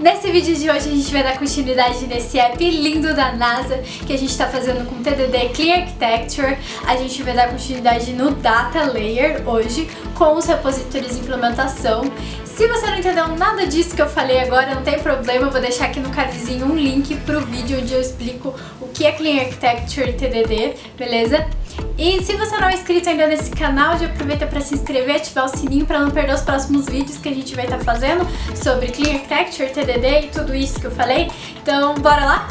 Nesse vídeo de hoje a gente vai dar continuidade nesse app lindo da NASA que a gente está fazendo com TDD Clean Architecture. A gente vai dar continuidade no Data Layer hoje com os repositórios de implementação. Se você não entendeu nada disso que eu falei agora, não tem problema, eu vou deixar aqui no cardzinho um link pro vídeo onde eu explico o que é Clean Architecture e TDD, beleza? E se você não é inscrito ainda nesse canal, já aproveita para se inscrever e ativar o sininho para não perder os próximos vídeos que a gente vai estar fazendo sobre Clean Architecture, TDD e tudo isso que eu falei. Então, bora lá?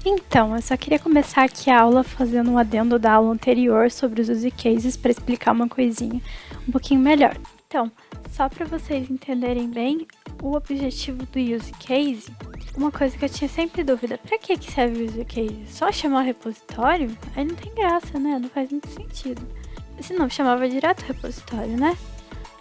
Então, eu só queria começar aqui a aula fazendo um adendo da aula anterior sobre os use cases para explicar uma coisinha um pouquinho melhor. Então, só para vocês entenderem bem o objetivo do use case, uma coisa que eu tinha sempre dúvida, para que serve o use case? Só chamar o repositório? Aí não tem graça, né? Não faz muito sentido. Se não, chamava direto o repositório, né?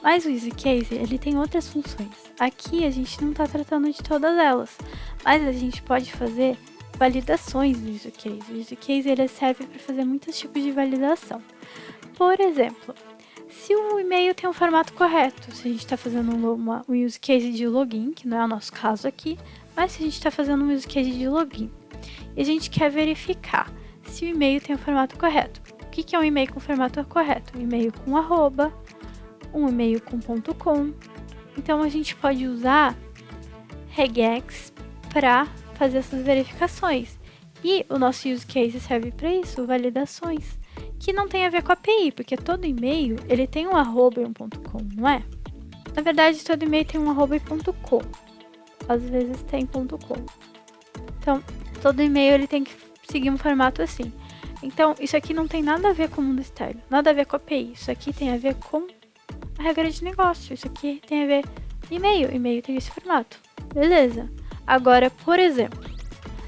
Mas o use case, ele tem outras funções. Aqui a gente não está tratando de todas elas, mas a gente pode fazer validações do use case. O use case ele serve para fazer muitos tipos de validação. Por exemplo, se o e-mail tem um formato correto, se a gente está fazendo um use case de login, que não é o nosso caso aqui, mas se a gente está fazendo um use case de login e a gente quer verificar se o e-mail tem o formato correto. O que é um e-mail com formato correto? Um e-mail com arroba, um e-mail com .com. Então a gente pode usar regex para fazer essas verificações. E o nosso use case serve para isso, validações, que não tem a ver com a API, porque todo e-mail ele tem um arroba e um .com, não é? Na verdade, todo e-mail tem um arroba e .com. Às vezes tem .com. Então, todo e-mail ele tem que seguir um formato assim. Então, isso aqui não tem nada a ver com o mundo externo, nada a ver com a API. Isso aqui tem a ver com a regra de negócio. Isso aqui tem a ver com e-mail. E-mail tem esse formato. Beleza. Agora, por exemplo,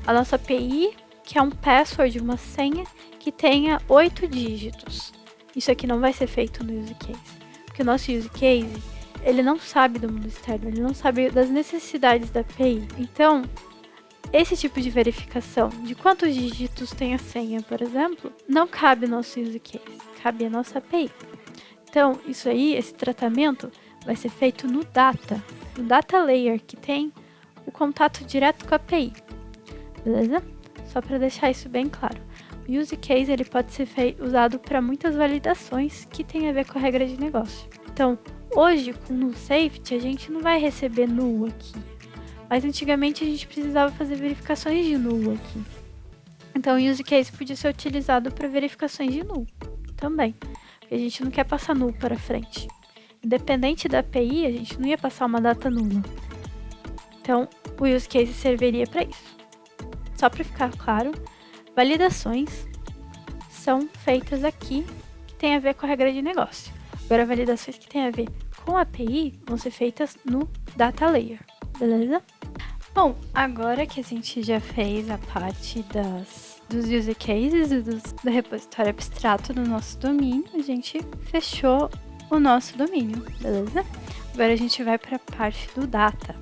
a nossa API, que é um password, uma senha, que tenha 8 dígitos. Isso aqui não vai ser feito no use case. Porque o nosso use case, ele não sabe do mundo externo, ele não sabe das necessidades da API. Então, esse tipo de verificação de quantos dígitos tem a senha, por exemplo, não cabe no nosso use case, cabe a nossa API. Então, isso aí, esse tratamento, vai ser feito no Data Layer, que tem o contato direto com a API. Beleza? Só para deixar isso bem claro. O use case ele pode ser usado para muitas validações que tem a ver com a regra de negócio. Então, hoje, com o null safety, a gente não vai receber null aqui. Mas antigamente a gente precisava fazer verificações de null aqui. Então, o use case podia ser utilizado para verificações de null também. Porque a gente não quer passar null para frente. Independente da API, a gente não ia passar uma data nula. Então, o use case serviria para isso. Só para ficar claro, validações são feitas aqui que tem a ver com a regra de negócio. Agora, validações que tem a ver com a API vão ser feitas no Data Layer, beleza? Bom, agora que a gente já fez a parte dos use cases e do repositório abstrato do nosso domínio, a gente fechou o nosso domínio, beleza? Agora a gente vai para a parte do data,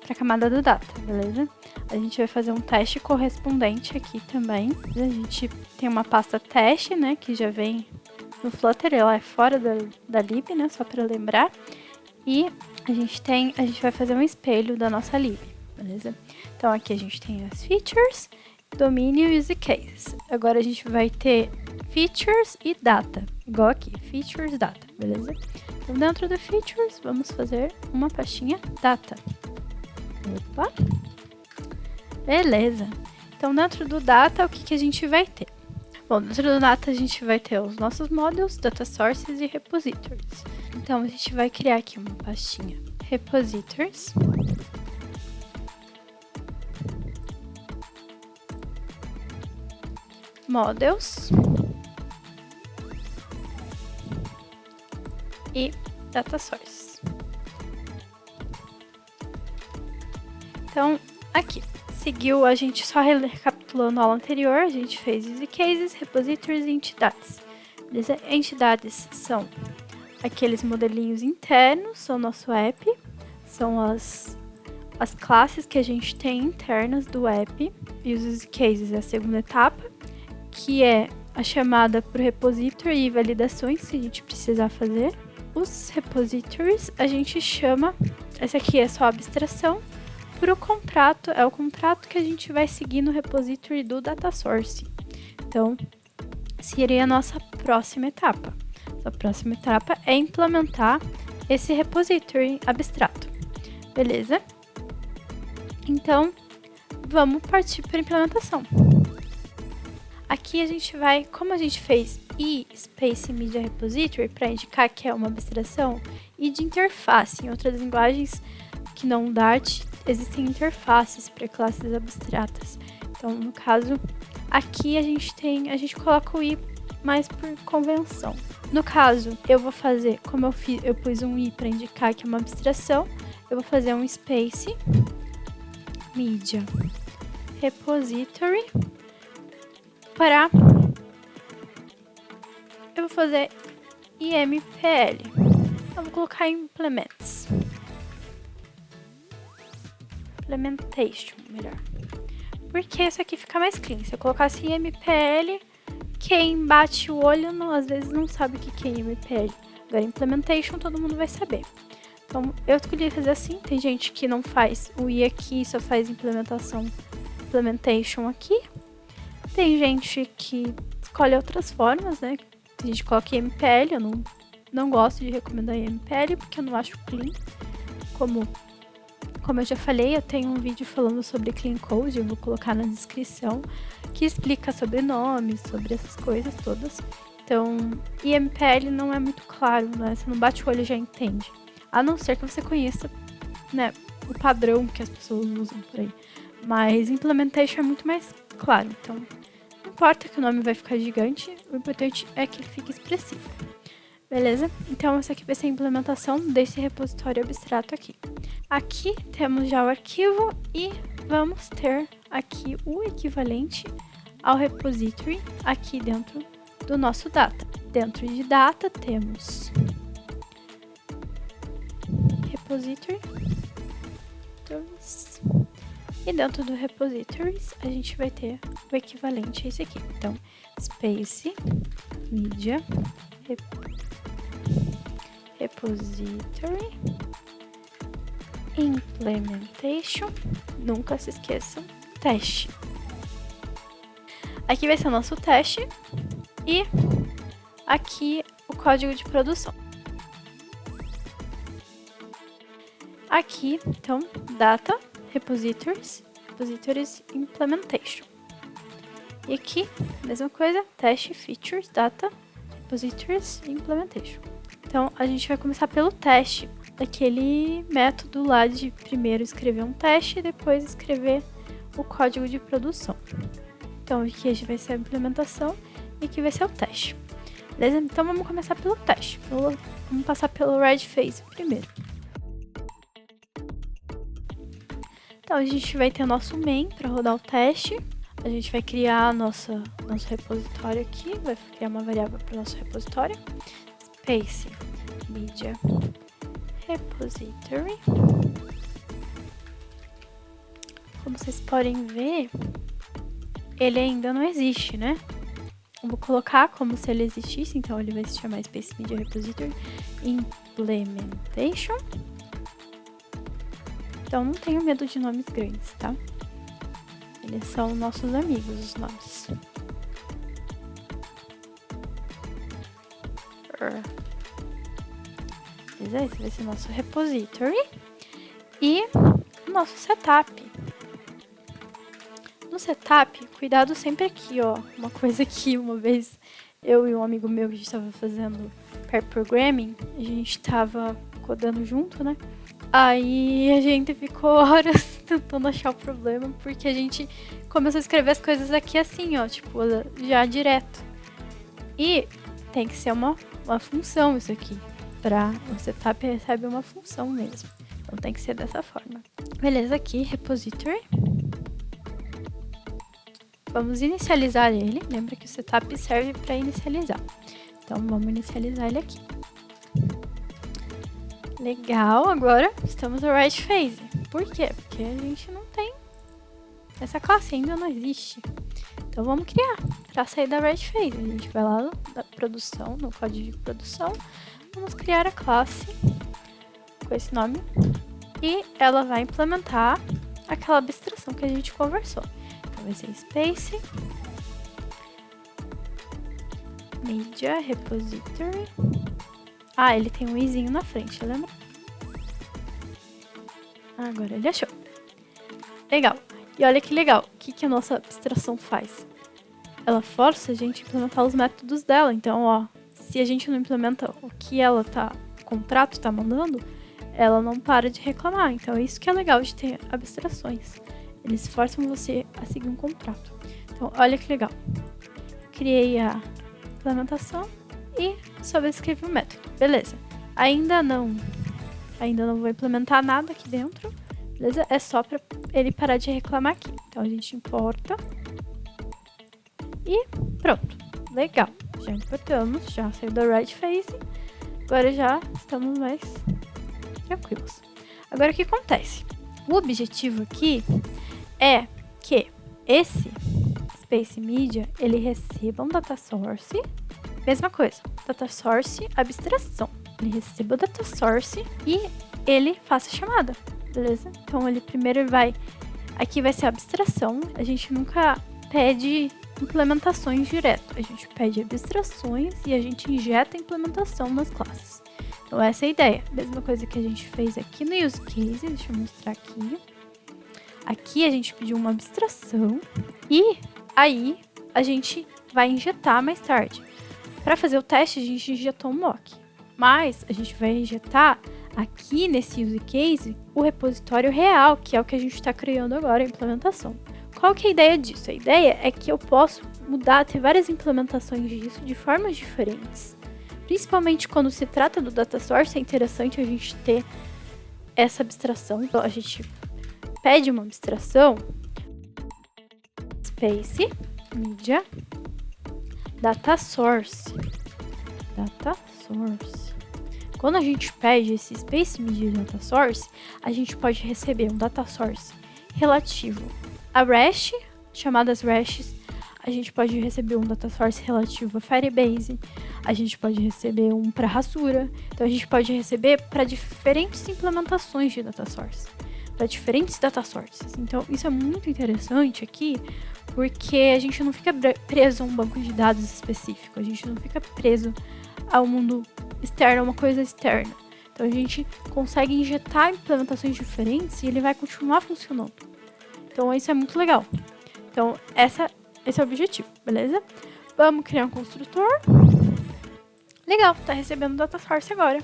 para a camada do data, beleza? A gente vai fazer um teste correspondente aqui também. A gente tem uma pasta teste, né, que já vem no Flutter, ela é fora da lib, né, só para lembrar. E a gente vai fazer um espelho da nossa lib, beleza? Então aqui a gente tem as features, domínio e use cases. Agora a gente vai ter features e data, igual aqui, features, data, beleza? Então dentro do features, vamos fazer uma pastinha data. Opa! Beleza. Então, dentro do data, o que a gente vai ter? Bom, dentro do data, a gente vai ter os nossos modules, data sources e repositories. Então, a gente vai criar aqui uma pastinha repositories. Models. E data source. Então, aqui. Seguiu a gente só recapitulando a aula anterior, a gente fez use cases, repositories e entidades. Beleza? Entidades são aqueles modelinhos internos, são nosso app, são as classes que a gente tem internas do app, e os use cases é a segunda etapa, que é a chamada para o repository e validações que a gente precisar fazer. os repositories, a gente chama, esse aqui é só a abstração, para o contrato, é o contrato que a gente vai seguir no repository do data source. Então, seria a nossa próxima etapa. A próxima etapa é implementar esse repository abstrato, beleza? Então, vamos partir para a implementação. Aqui a gente vai, como a gente fez Space Media Repository para indicar que é uma abstração, e de interface. Em outras linguagens que não Dart, existem interfaces para classes abstratas. Então, no caso, aqui a gente coloca o i mais por convenção. No caso, eu vou fazer, como eu pus um i para indicar que é uma abstração, eu vou fazer um Space Media Repository para... eu vou fazer IMPL. Eu vou colocar implements. Implementation, melhor. Porque isso aqui fica mais clean. Se eu colocasse IMPL, quem bate o olho às vezes não sabe o que é IMPL. Agora, implementation, todo mundo vai saber. Então, eu escolhi fazer assim. Tem gente que não faz o i aqui, só faz implementation aqui. Tem gente que escolhe outras formas, né? A gente coloca IMPL, eu não gosto de recomendar IMPL, porque eu não acho clean. Como eu já falei, eu tenho um vídeo falando sobre Clean Code, eu vou colocar na descrição, que explica sobre nomes, sobre essas coisas todas. Então, IMPL não é muito claro, né? Você não bate o olho e já entende. A não ser que você conheça, né, o padrão que as pessoas usam por aí. Mas implementation é muito mais claro, então não importa que o nome vai ficar gigante, o importante é que ele fique expressivo. Beleza? Então essa aqui vai ser a implementação desse repositório abstrato aqui. Aqui temos já o arquivo e vamos ter aqui o equivalente ao repository aqui dentro do nosso data. Dentro de data temos repository e dentro do repositories a gente vai ter o equivalente a esse aqui. Então, space media repository implementation, nunca se esqueçam, teste. Aqui vai ser o nosso teste e aqui o código de produção. Aqui, então, data, repositories implementation. E aqui, mesma coisa, teste, features, data, repositories implementation. Então, a gente vai começar pelo teste, daquele método lá de primeiro escrever um teste e depois escrever o código de produção. Então, aqui vai ser a implementação e aqui vai ser o teste. Beleza? Então, vamos começar pelo teste. Vamos passar pelo red phase primeiro. Então, a gente vai ter nosso main para rodar o teste. A gente vai criar nosso repositório aqui. Vai criar uma variável para o nosso repositório. Space Media Repository. Como vocês podem ver, ele ainda não existe, né? Eu vou colocar como se ele existisse, então ele vai se chamar Space Media Repository Implementation. Então não tenho medo de nomes grandes, tá? Eles são nossos amigos, os nomes. Esse vai ser nosso repository e o nosso setup. No setup, cuidado sempre aqui, ó. Uma coisa que uma vez eu e um amigo meu que a gente estava fazendo pair programming, a gente estava codando junto, né? Aí a gente ficou horas tentando achar o problema, porque a gente começou a escrever as coisas aqui assim, ó, tipo, já direto. E tem que ser uma função isso aqui. O setup recebe uma função mesmo. Então tem que ser dessa forma. Beleza, aqui, repository. Vamos inicializar ele. Lembra que o setup serve para inicializar. Então vamos inicializar ele aqui. Legal, agora estamos no red phase. Por quê? Porque a gente não tem. Essa classe ainda não existe. Então vamos criar para sair da red phase. A gente vai lá na produção, no código de produção, vamos criar a classe com esse nome e ela vai implementar aquela abstração que a gente conversou. Então vai ser space media repository. Ah, ele tem um izinho na frente, lembra? Agora ele achou. Legal. E olha que legal. O que a nossa abstração faz? Ela força a gente a implementar os métodos dela. Então, ó, se a gente não implementa o que ela o contrato tá mandando, ela não para de reclamar. Então, é isso que é legal de ter abstrações. Eles forçam você a seguir um contrato. Então, olha que legal. Criei a implementação e sobrescrevi o método. Beleza. Ainda não vou implementar nada aqui dentro. Beleza? É só para ele parar de reclamar aqui. Então, a gente importa. E pronto. Legal. Já importamos. Já saiu da right phase. Agora já estamos mais tranquilos. Agora, o que acontece? O objetivo aqui é que esse Space Media, ele receba um data source. Mesma coisa. Data source, abstração. Ele receba o data source e ele faça a chamada. Beleza? Então, ele primeiro vai... Aqui vai ser a abstração. A gente nunca pede implementações direto. A gente pede abstrações e a gente injeta a implementação nas classes. Então, essa é a ideia. Mesma coisa que a gente fez aqui no use case. Deixa eu mostrar aqui. Aqui a gente pediu uma abstração e aí a gente vai injetar mais tarde. Para fazer o teste, a gente injetou um mock. Mas a gente vai injetar aqui nesse use case o repositório real, que é o que a gente está criando agora, a implementação. Qual que é a ideia disso? A ideia é que eu posso mudar, ter várias implementações disso de formas diferentes. Principalmente quando se trata do data source, é interessante a gente ter essa abstração. Então, a gente pede uma abstração, space, media, data source. Data source. Quando a gente pede esse space media data source, a gente pode receber um data source relativo a REST, chamadas RESTs. A gente pode receber um data source relativo a Firebase. A gente pode receber um para Hasura. Então, a gente pode receber para diferentes implementações de data source. Para diferentes data sources. Então, isso é muito interessante aqui, porque a gente não fica preso a um banco de dados específico. A gente não fica preso ao mundo externo, a uma coisa externa. Então, a gente consegue injetar implementações diferentes e ele vai continuar funcionando. Então, isso é muito legal. Então, esse é o objetivo, beleza? Vamos criar um construtor. Legal, tá recebendo data source agora.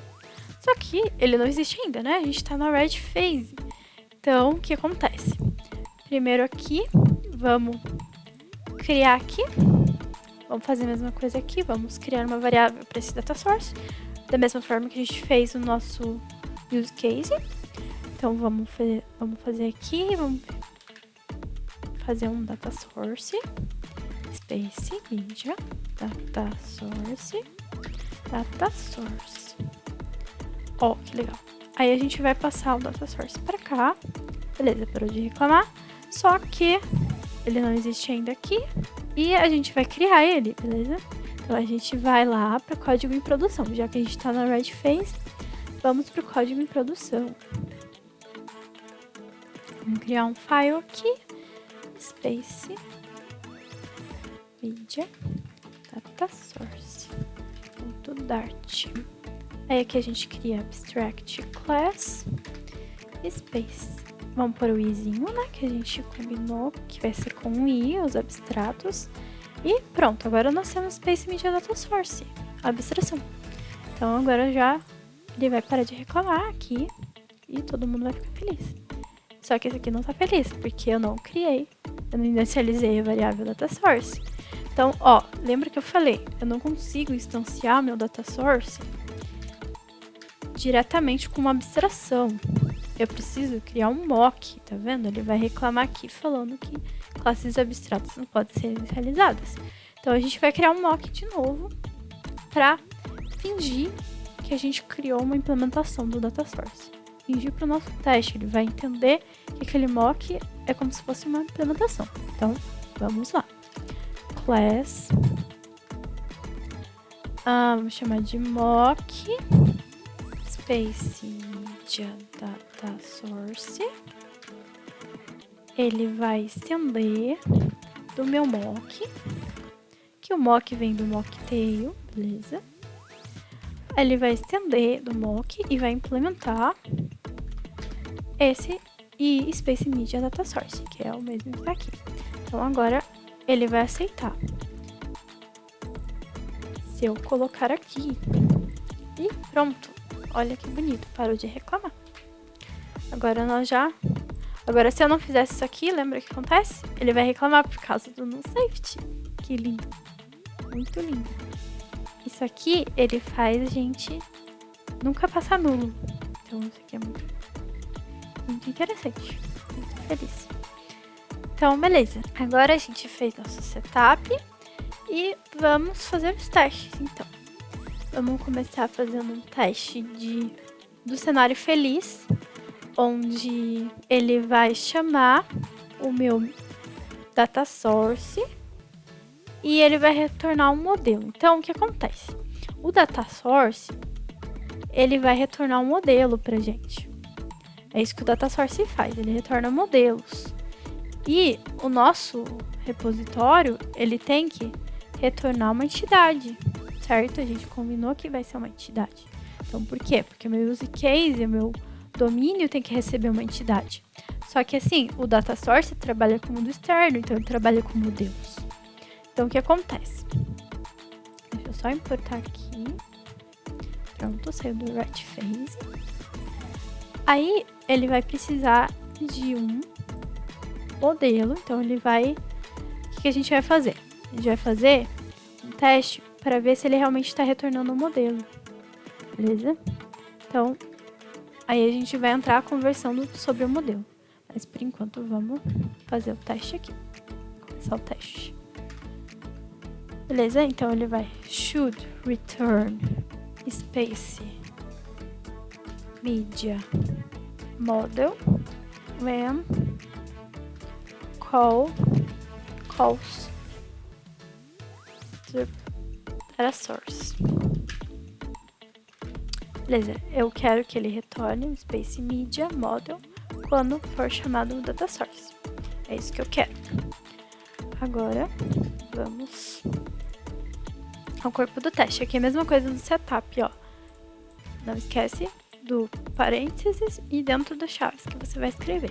Só que ele não existe ainda, né? A gente tá na red phase. Então, o que acontece? Primeiro aqui, vamos criar aqui. Vamos fazer a mesma coisa aqui. Vamos criar uma variável para esse data source. Da mesma forma que a gente fez no nosso use case. Então, vamos fazer aqui. Vamos fazer um data source. Space, media, data source. Data source. Ó, que legal. Aí a gente vai passar o data source para cá. Beleza, parou de reclamar. Só que ele não existe ainda aqui. E a gente vai criar ele, beleza? Então a gente vai lá para código em produção. Já que a gente está na red phase, vamos para o código em produção. Vamos criar um file aqui. Space media data source. .dart. Aí aqui a gente cria abstract class space. Vamos pôr o izinho, né? Que a gente combinou que vai ser com o i, os abstratos. E pronto, agora nós temos space media data source, a abstração. Então agora já ele vai parar de reclamar aqui e todo mundo vai ficar feliz. Só que esse aqui não tá feliz, porque eu não criei, eu não inicializei a variável data source. Então, ó, lembra que eu falei, eu não consigo instanciar meu data source diretamente com uma abstração. Eu preciso criar um mock, tá vendo? Ele vai reclamar aqui falando que classes abstratas não podem ser inicializadas. Então, a gente vai criar um mock de novo para fingir que a gente criou uma implementação do data source. Fingir para o nosso teste, ele vai entender que aquele mock é como se fosse uma implementação. Então, vamos lá. Class, vamos chamar de mock space media data source. Ele vai estender do meu mock, que o mock vem do mocktail, beleza? Ele vai estender do mock e vai implementar esse e Space Media Data Source, que é o mesmo que tá aqui. Então agora ele vai aceitar. Se eu colocar aqui e pronto, olha que bonito, parou de reclamar. Agora Agora se eu não fizesse isso aqui, lembra o que acontece? Ele vai reclamar por causa do no safety. Que lindo, muito lindo. Isso aqui ele faz a gente nunca passar nulo. Então isso aqui é muito interessante, muito feliz. Então beleza, agora a gente fez nosso setup e vamos fazer os testes. Então vamos começar fazendo um teste do cenário feliz, onde ele vai chamar o meu data source e ele vai retornar um modelo. Então o que acontece? O data source ele vai retornar um modelo pra gente. É isso que o data source faz, ele retorna modelos. E o nosso repositório, ele tem que retornar uma entidade, certo? A gente combinou que vai ser uma entidade. Então, por quê? Porque o meu use case, o meu domínio tem que receber uma entidade. Só que assim, o data source trabalha com mundo externo, então ele trabalha com modelos. Então, o que acontece? Deixa eu só importar aqui. Pronto, saiu do write phase. Aí, ele vai precisar de um modelo. Então, ele vai... O que a gente vai fazer? A gente vai fazer um teste para ver se ele realmente está retornando um modelo. Beleza? Então, aí a gente vai entrar conversando sobre o modelo. Mas, por enquanto, vamos fazer o teste aqui. Começar o teste. Beleza? Então, ele vai should return space media model when calls the data source. Beleza, eu quero que ele retorne o Space Media Model quando for chamado o data source. É isso que eu quero. Agora, vamos ao corpo do teste. Aqui é a mesma coisa do setup, ó. Não esquece do parênteses e dentro das chaves que você vai escrever.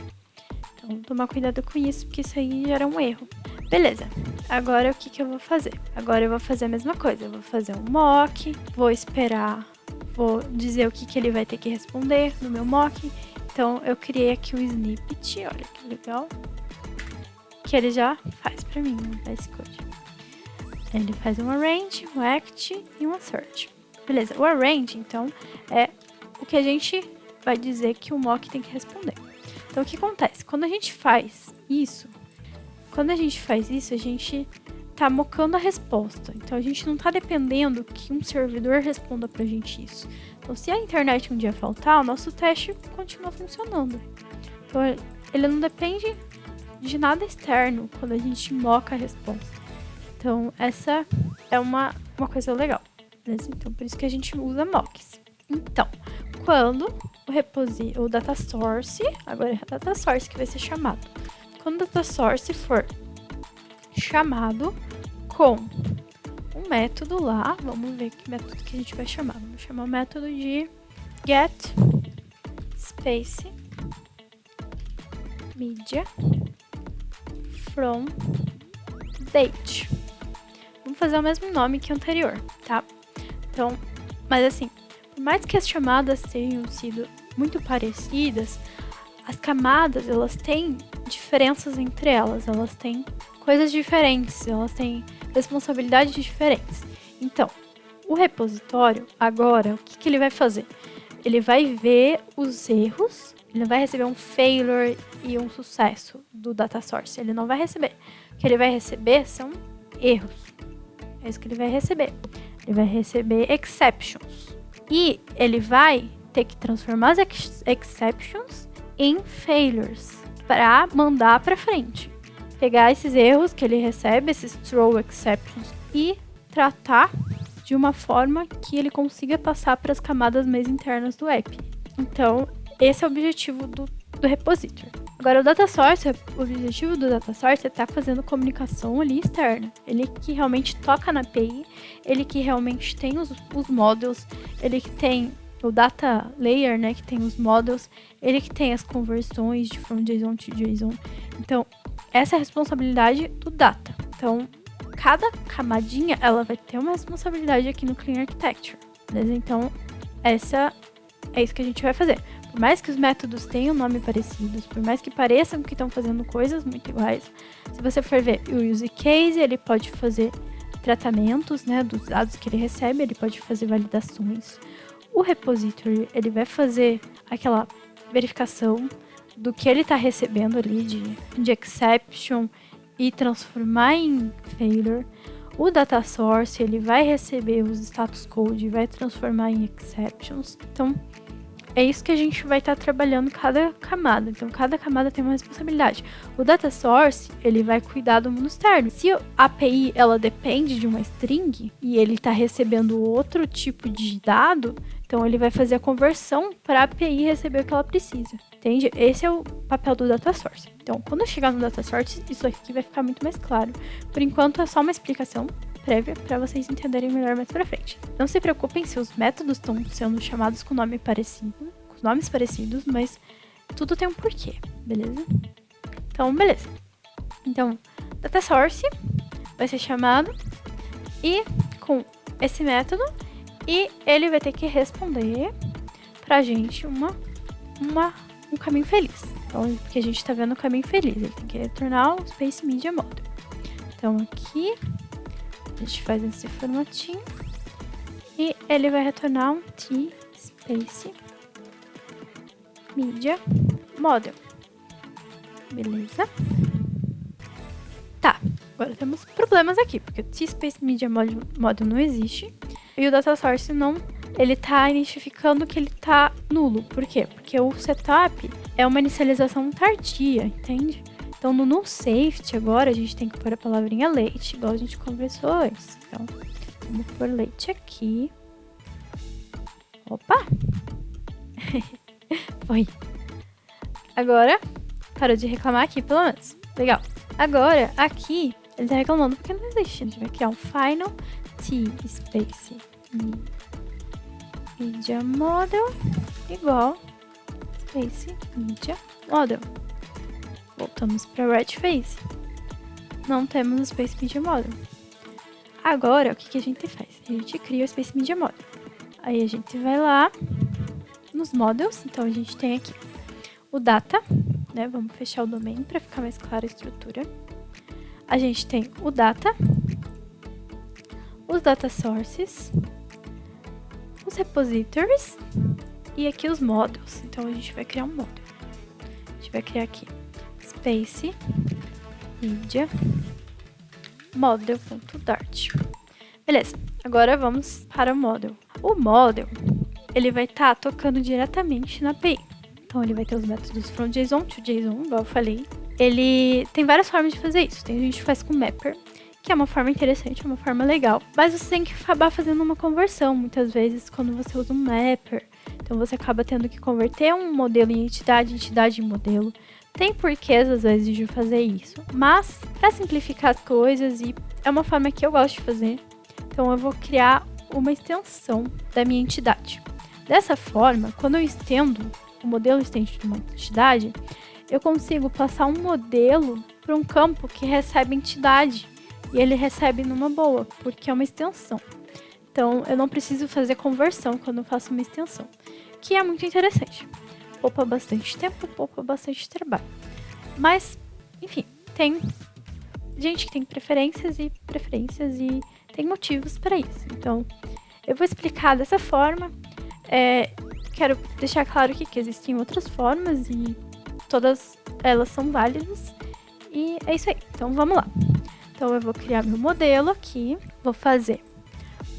Então, tomar cuidado com isso, porque isso aí gera um erro. Beleza, agora o que eu vou fazer? Agora eu vou fazer a mesma coisa. Eu vou fazer um mock, vou esperar, vou dizer o que ele vai ter que responder no meu mock. Então, eu criei aqui um snippet, olha que legal, que ele já faz pra mim, no VS Code. Ele faz um arrange, um act e um assert. Beleza, o arrange, então, é o que a gente vai dizer que o mock tem que responder. Então, o que acontece? Quando a gente faz isso, a gente tá mocando a resposta. Então, a gente não tá dependendo que um servidor responda pra gente isso. Então, se a internet um dia faltar, o nosso teste continua funcionando. Então, ele não depende de nada externo quando a gente moca a resposta. Então, essa é uma coisa legal. Beleza? Então, por isso que a gente usa mocks. Então, quando o data source, agora é a data source que vai ser chamado. Quando o data source for chamado com um método lá, vamos ver que método que a gente vai chamar. Vamos chamar o método de get space media from date. Vamos fazer o mesmo nome que o anterior, tá? Então, mas assim, por mais que as chamadas tenham sido muito parecidas, as camadas, elas têm diferenças entre elas, elas têm coisas diferentes, elas têm responsabilidades diferentes. Então, o repositório, agora, o que ele vai fazer? Ele vai ver os erros, ele não vai receber um failure e um sucesso do data source, ele não vai receber. O que ele vai receber são erros. É isso que ele vai receber. Ele vai receber exceptions. E ele vai ter que transformar as exceptions em failures para mandar para frente. Pegar esses erros que ele recebe, esses throw exceptions, e tratar de uma forma que ele consiga passar para as camadas mais internas do app. Então, esse é o objetivo do repository. Agora, o data source, o objetivo do data source é estar fazendo comunicação ali externa. Ele que realmente toca na API, ele que realmente tem os models, ele que tem o data layer, né, que tem os models, ele que tem as conversões de from JSON to JSON. Então, essa é a responsabilidade do data. Então, cada camadinha, ela vai ter uma responsabilidade aqui no Clean Architecture, beleza? Então, é isso que a gente vai fazer. Por mais que os métodos tenham nome parecidos, por mais que pareçam que estão fazendo coisas muito iguais, se você for ver o use case, ele pode fazer tratamentos, né, dos dados que ele recebe, ele pode fazer validações. O repository, ele vai fazer aquela verificação do que ele está recebendo ali de exception e transformar em failure. O data source, ele vai receber os status code e vai transformar em exceptions. Então, é isso que a gente vai estar trabalhando em cada camada. Então, cada camada tem uma responsabilidade. O data source, ele vai cuidar do mundo externo. Se a API, ela depende de uma string e ele está recebendo outro tipo de dado, então ele vai fazer a conversão para a API receber o que ela precisa. Entende? Esse é o papel do data source. Então, quando eu chegar no data source, isso aqui vai ficar muito mais claro. Por enquanto, é só uma explicação prévia para vocês entenderem melhor mais para frente. Não se preocupem se os métodos estão sendo chamados com nome parecido, com nomes parecidos, mas tudo tem um porquê, beleza? Então, beleza. Então, data source vai ser chamado e com esse método e ele vai ter que responder pra gente um caminho feliz. Então, porque a gente tá vendo um caminho feliz, ele tem que retornar o Space Media Model. Então, aqui a gente faz esse formatinho e ele vai retornar um T-Space Media Model. Beleza? Tá, agora temos problemas aqui, porque o T-Space Media Model não existe e o data source não, ele tá identificando que ele tá nulo. Por quê? Porque o setup é uma inicialização tardia, entende? Então, no null safety, agora, a gente tem que pôr a palavrinha late, igual a gente conversou antes. Então, vamos pôr late aqui. Opa! Foi. Agora, parou de reclamar aqui, pelo menos. Legal. Agora, aqui, ele tá reclamando porque não existe. A gente vai criar um final T-Space Media Model igual Space Media Model. Voltamos para Red Face. Não temos o Space Media Model. Agora, o que a gente faz? A gente cria o Space Media Model. Aí a gente vai lá nos models. Então, a gente tem aqui o data, né? Vamos fechar o domain para ficar mais clara a estrutura. A gente tem o data, os data sources, os repositories e aqui os models. Então, a gente vai criar um model. A gente vai criar aqui Space Media Model.dart. Beleza, agora vamos para o model. O model, ele vai estar tocando diretamente na API. Então, ele vai ter os métodos from JSON to JSON, igual eu falei. Ele tem várias formas de fazer isso. Tem a gente faz com mapper, que é uma forma interessante, é uma forma legal. Mas você tem que acabar fazendo uma conversão, muitas vezes, quando você usa um mapper. Então, você acaba tendo que converter um modelo em entidade em modelo. Tem porquês, às vezes, de fazer isso. Mas, para simplificar as coisas, e é uma forma que eu gosto de fazer, então eu vou criar uma extensão da minha entidade. Dessa forma, quando eu estendo o modelo estende de uma entidade, eu consigo passar um modelo para um campo que recebe entidade. E ele recebe numa boa, porque é uma extensão. Então, eu não preciso fazer conversão quando eu faço uma extensão, que é muito interessante. Poupa bastante tempo, poupa bastante trabalho. Mas, enfim, tem gente que tem preferências e tem motivos para isso. Então, eu vou explicar dessa forma. Quero deixar claro aqui que existem outras formas e todas elas são válidas. E é isso aí. Então, vamos lá. Então, eu vou criar meu modelo aqui. Vou fazer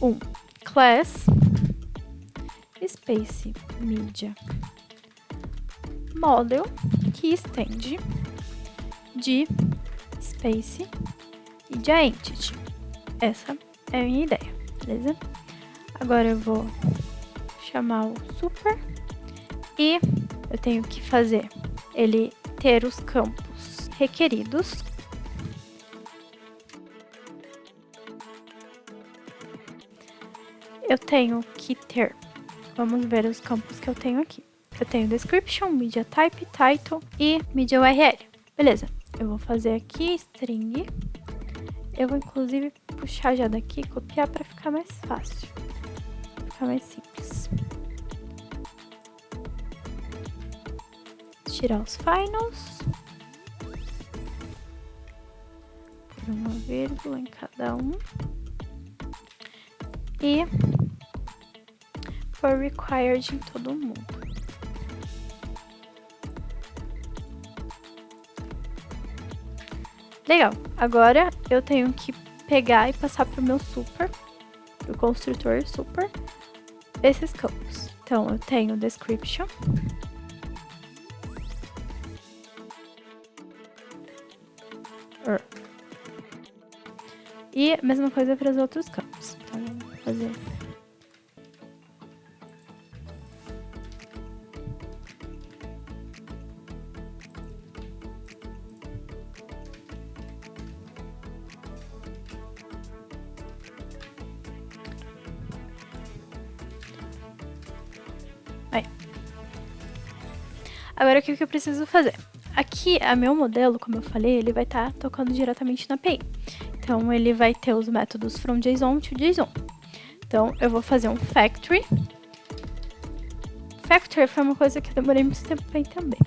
um class Space Media Model que estende de Space Media Entity. Essa é a minha ideia, beleza? Agora eu vou chamar o super e eu tenho que fazer ele ter os campos requeridos. Eu tenho que ter, vamos ver os campos que eu tenho aqui. Eu tenho description, media type, title e media URL. Beleza, eu vou fazer aqui string. Eu vou inclusive puxar já daqui e copiar para ficar mais fácil. Ficar mais simples. Tirar os finals. Por uma vírgula em cada um. E for required em todo mundo. Legal, agora eu tenho que pegar e passar para o meu super, o construtor super, esses campos. Então, eu tenho description. E a mesma coisa para os outros campos. Então, vamos fazer. Aí. Agora, o que eu preciso fazer? Aqui, a meu modelo, como eu falei, ele vai estar tocando diretamente na API. Então, ele vai ter os métodos from JSON to JSON. Então, eu vou fazer um factory. Factory foi uma coisa que eu demorei muito tempo para entender.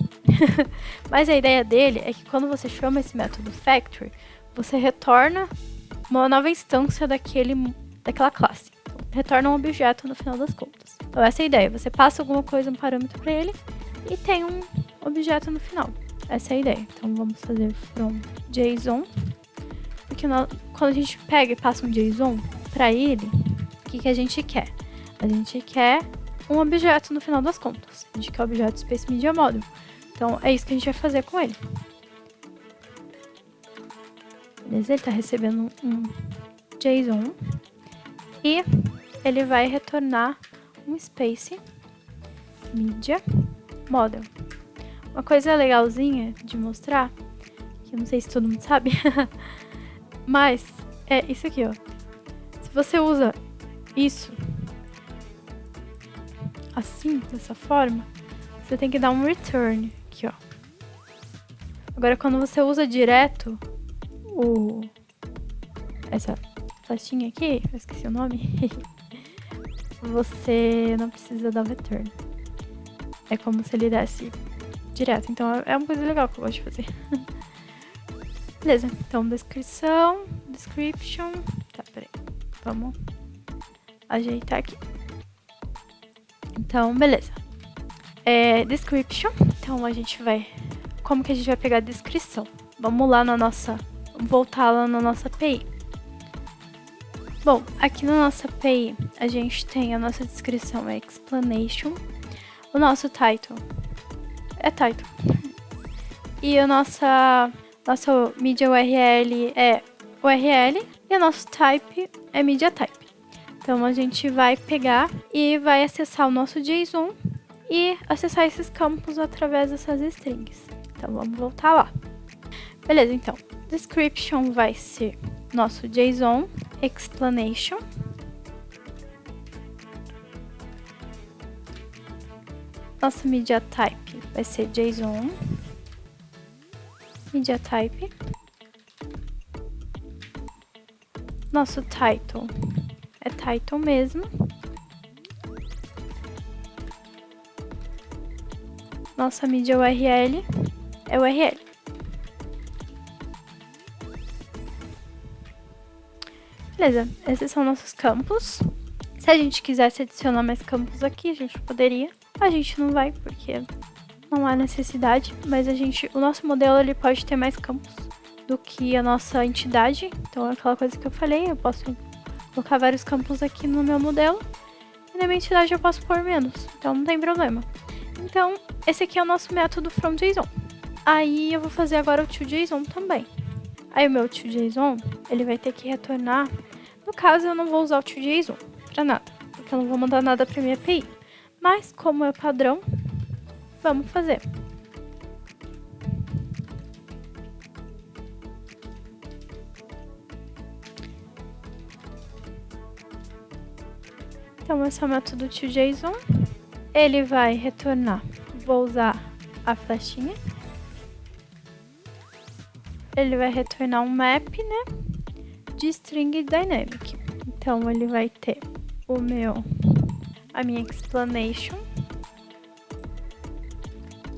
Mas a ideia dele é que quando você chama esse método factory, você retorna uma nova instância daquela classe. Então, retorna um objeto no final das contas. Então, essa é a ideia. Você passa alguma coisa, um parâmetro para ele, e tem um objeto no final. Essa é a ideia. Então, vamos fazer from JSON. Porque quando a gente pega e passa um JSON para ele, o que a gente quer? A gente quer um objeto no final das contas. A gente quer o objeto Space Media Model. Então, é isso que a gente vai fazer com ele. Beleza? Ele está recebendo um JSON. E ele vai retornar um Space Media Model. Uma coisa legalzinha de mostrar, que eu não sei se todo mundo sabe, mas é isso aqui, ó. Se você usa isso assim, dessa forma, você tem que dar um return aqui, ó. Agora, quando você usa direto essa flechinha aqui, eu esqueci o nome, você não precisa dar um return. É como se ele desse direto. Então, é uma coisa legal que eu gosto de fazer. Beleza. Então, description. Tá, peraí. Vamos ajeitar aqui. Então, beleza. Description. Então, a gente vai... Como que a gente vai pegar a descrição? Vamos lá na nossa... Voltar lá na nossa API. Bom, aqui na nossa API, a gente tem a nossa descrição, é explanation. O nosso title é title. E a nossa media URL é URL. E o nosso type é media type. Então, a gente vai pegar e vai acessar o nosso JSON e acessar esses campos através dessas strings. Então, vamos voltar lá. Beleza, então. Description vai ser nosso JSON, explanation. Nossa media type vai ser JSON, media type. Nosso title é title mesmo. Nossa media URL é URL. Beleza, esses são nossos campos. Se a gente quisesse adicionar mais campos aqui, a gente poderia. A gente não vai, porque não há necessidade, mas o nosso modelo ele pode ter mais campos do que a nossa entidade. Então é aquela coisa que eu falei, eu posso colocar vários campos aqui no meu modelo e na minha entidade eu posso pôr menos, então não tem problema. Então esse aqui é o nosso método from JSON. Aí eu vou fazer agora o toJSON também. Aí o meu toJSON, ele vai ter que retornar. No caso eu não vou usar o toJSON pra nada, porque porque eu não vou mandar nada para minha API. Mas, como é padrão, vamos fazer. Então, esse é o método toJSON. Ele vai retornar. Vou usar a flechinha. Ele vai retornar um map, né? De string dynamic. Então, ele vai ter a minha explanation.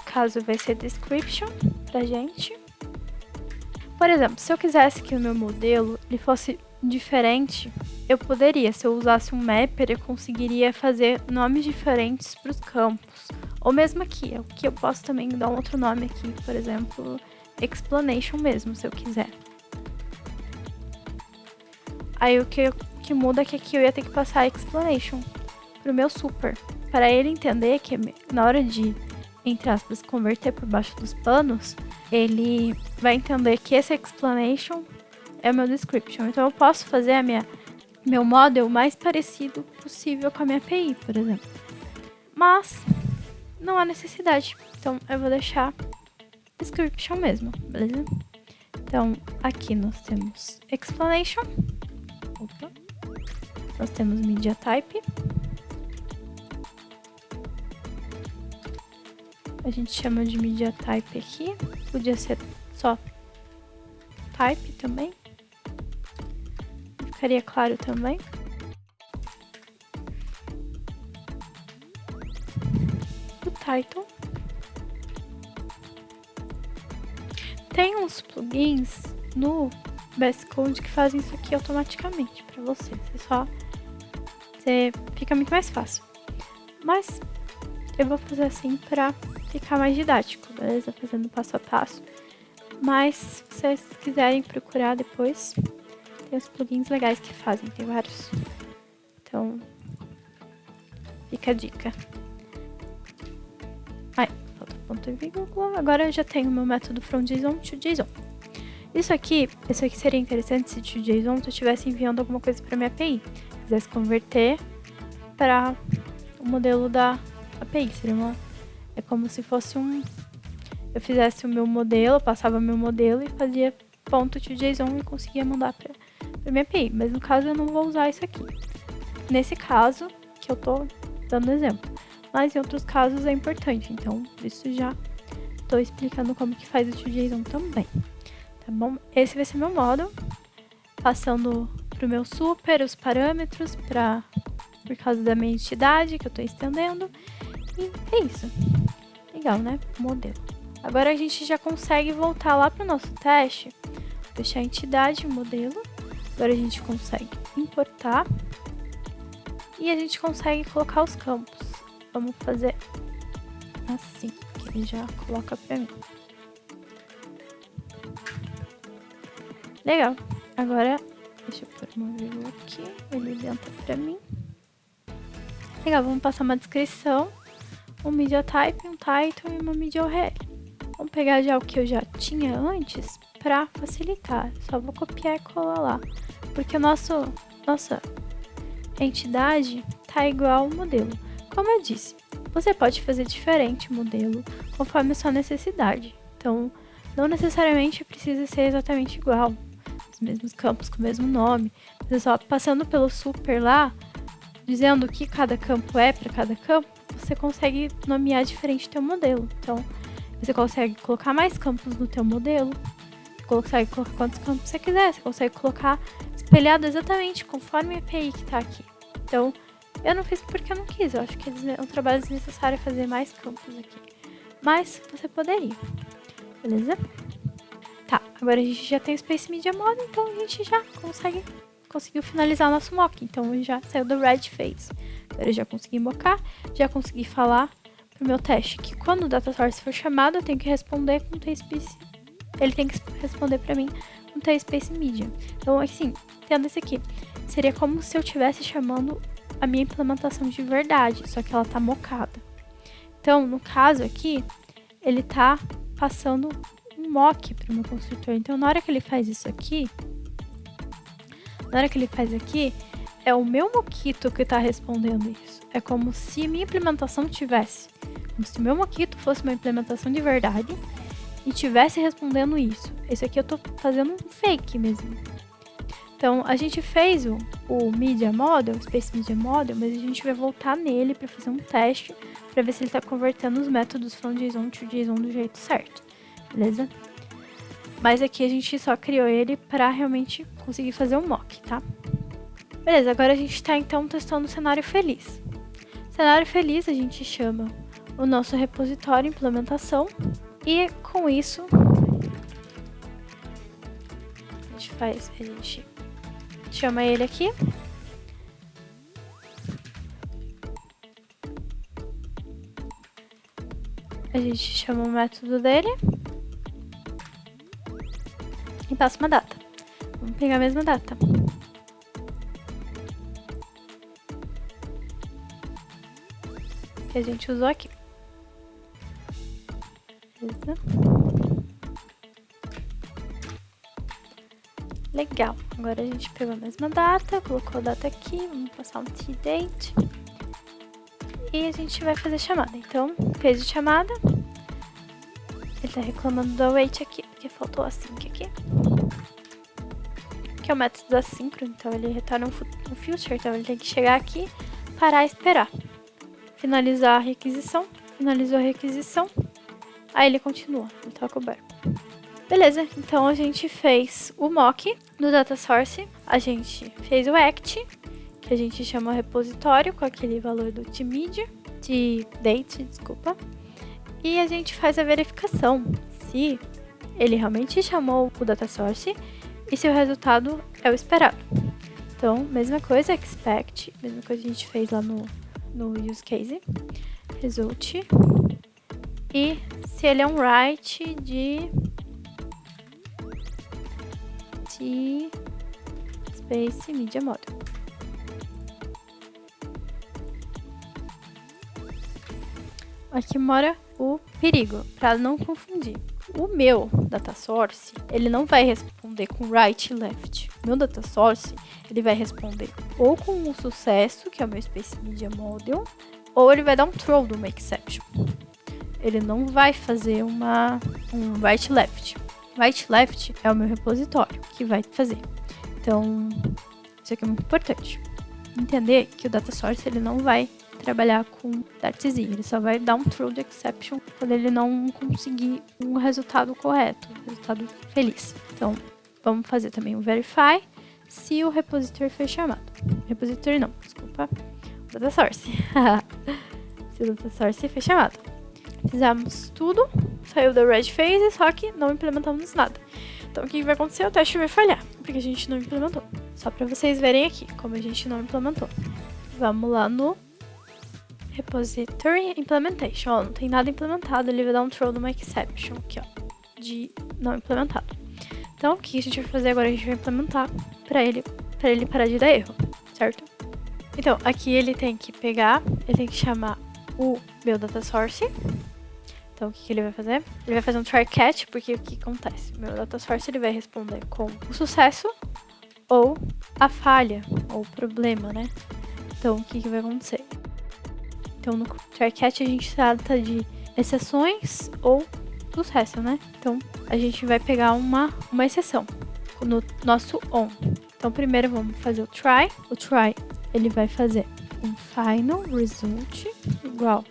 Caso vai ser description pra gente. Por exemplo, se eu quisesse que o meu modelo ele fosse diferente, eu poderia, se eu usasse um mapper, eu conseguiria fazer nomes diferentes para os campos. Ou mesmo aqui eu posso também dar um outro nome aqui, por exemplo, explanation mesmo, se eu quiser. Aí o que muda é que aqui eu ia ter que passar a explanation pro meu super, para ele entender que na hora de, entre aspas, converter por baixo dos panos, ele vai entender que esse explanation é o meu description. Então eu posso fazer meu model mais parecido possível com a minha API, por exemplo. Mas não há necessidade. Então eu vou deixar description mesmo, beleza? Então aqui nós temos explanation. Opa. Nós temos media type. A gente chama de media type aqui. Podia ser só type também. Ficaria claro também. O title. Tem uns plugins no VS Code que fazem isso aqui automaticamente para você. Fica muito mais fácil. Mas eu vou fazer assim para ficar mais didático, beleza? Fazendo passo a passo. Mas se vocês quiserem procurar depois, tem os plugins legais que fazem, tem vários. Então, fica a dica. Falta ponto e vírgula. Agora eu já tenho o meu método from JSON to JSON. Isso aqui seria interessante se o JSON eu estivesse enviando alguma coisa para minha API. Quisesse converter para o modelo da API. É como se fosse eu fizesse o meu modelo, passava meu modelo e fazia ponto to JSON e conseguia mandar para minha API. Mas no caso eu não vou usar isso aqui. Nesse caso, que eu tô dando exemplo. Mas em outros casos é importante. Então, isso já tô explicando como que faz o to JSON também. Tá bom? Esse vai ser meu model. Passando pro meu super, os parâmetros por causa da minha entidade que eu tô estendendo. E é isso. Legal, né? Modelo. Agora a gente já consegue voltar lá pro nosso teste. Deixar a entidade, modelo. Agora a gente consegue importar. E a gente consegue colocar os campos. Vamos fazer assim, que ele já coloca pra mim. Legal. Agora, deixa eu pôr uma vírgula aqui. Ele entra pra mim. Legal, vamos passar uma descrição. Um media type, um title e uma media URL. Vamos pegar já o que eu já tinha antes para facilitar. Só vou copiar e colar lá. Porque nossa entidade tá igual ao modelo. Como eu disse, você pode fazer diferente o modelo conforme a sua necessidade. Então, não necessariamente precisa ser exatamente igual. Os mesmos campos com o mesmo nome. Mas só passando pelo super lá, dizendo o que cada campo é para cada campo, você consegue nomear diferente o teu modelo. Então, você consegue colocar mais campos no teu modelo. Você consegue colocar quantos campos você quiser. Você consegue colocar espelhado exatamente conforme a API que está aqui. Então, eu não fiz porque eu não quis. Eu acho que é um trabalho desnecessário fazer mais campos aqui. Mas você poderia. Beleza? Tá, agora a gente já tem o Space Media Model, então a gente já conseguiu finalizar o nosso mock. Então, já saiu do red phase. Agora eu já consegui mocar, já consegui falar pro meu teste que quando o data source for chamado, eu tenho que responder com TSpace. Ele tem que responder para mim com TSpace Media. Então, assim, tendo esse aqui, seria como se eu estivesse chamando a minha implementação de verdade, só que ela tá mocada. Então, no caso aqui, ele tá passando um mock pro meu construtor. Então, na hora que ele faz isso aqui, é o meu Mockito que está respondendo isso. É como se minha implementação tivesse. Como se o meu Mockito fosse uma implementação de verdade e tivesse respondendo isso. Esse aqui eu tô fazendo um fake mesmo. Então, a gente fez o Media Model, o Space Media Model, mas a gente vai voltar nele para fazer um teste, para ver se ele está convertendo os métodos from JSON to JSON do jeito certo, beleza? Mas aqui a gente só criou ele para realmente conseguir fazer um mock, tá? Beleza, agora a gente está então testando o cenário feliz. Cenário feliz a gente chama o nosso repositório implementação e com isso a gente chama ele aqui. A gente chama o método dele e passa uma data. Vamos pegar a mesma data. Que a gente usou aqui. Beleza? Legal. Agora a gente pegou a mesma data, colocou a data aqui, vamos passar um tDate. E a gente vai fazer chamada. Então, fez a chamada. Ele tá reclamando do await aqui, porque faltou async aqui. Que é o método assíncrono, então ele retorna um future, então ele tem que chegar aqui, parar e esperar. Finalizar a requisição, finalizou a requisição, aí ele continua, ele toca o verbo. Beleza, então a gente fez o mock do data source, a gente fez o act, que a gente chama o repositório com aquele valor do tmedia, tdate, desculpa, e a gente faz a verificação se ele realmente chamou o data source e se o resultado é o esperado. Então, mesma coisa, expect, mesma coisa que a gente fez lá no use case, result, e se ele é um write de space media model. Aqui mora o perigo, para não confundir. O meu data source, ele não vai responder com right e left. Meu data source, ele vai responder ou com um sucesso, que é o meu Space Media Model, ou ele vai dar um throw de uma exception. Ele não vai fazer um right left. Right left é o meu repositório que vai fazer. Então, isso aqui é muito importante. Entender que o data source, ele não vai trabalhar com dartzinho, ele só vai dar um throw de exception quando ele não conseguir um resultado correto, um resultado feliz. Então, vamos fazer também o verify se o repositor foi chamado. Repositor não, desculpa, data source. Se o data source foi chamado. Fizemos tudo, saiu da red phase, só que não implementamos nada. Então, o que vai acontecer? O teste vai falhar, porque a gente não implementou. Só para vocês verem aqui como a gente não implementou. Vamos lá no Repository Implementation. Ó, não tem nada implementado, ele vai dar um throw numa exception aqui, ó, de não implementado. Então, o que a gente vai fazer agora? A gente vai implementar para ele parar de dar erro, certo? Então, aqui ele tem que chamar o meu data source. Então, o que ele vai fazer? Ele vai fazer um try catch, porque o que acontece? O meu data source, ele vai responder com o sucesso ou a falha, ou o problema, né? Então, o que vai acontecer? Então, no try catch a gente trata de exceções ou sucesso, né? Então, a gente vai pegar uma exceção no nosso on. Então, primeiro vamos fazer o try. O try, ele vai fazer um final result igual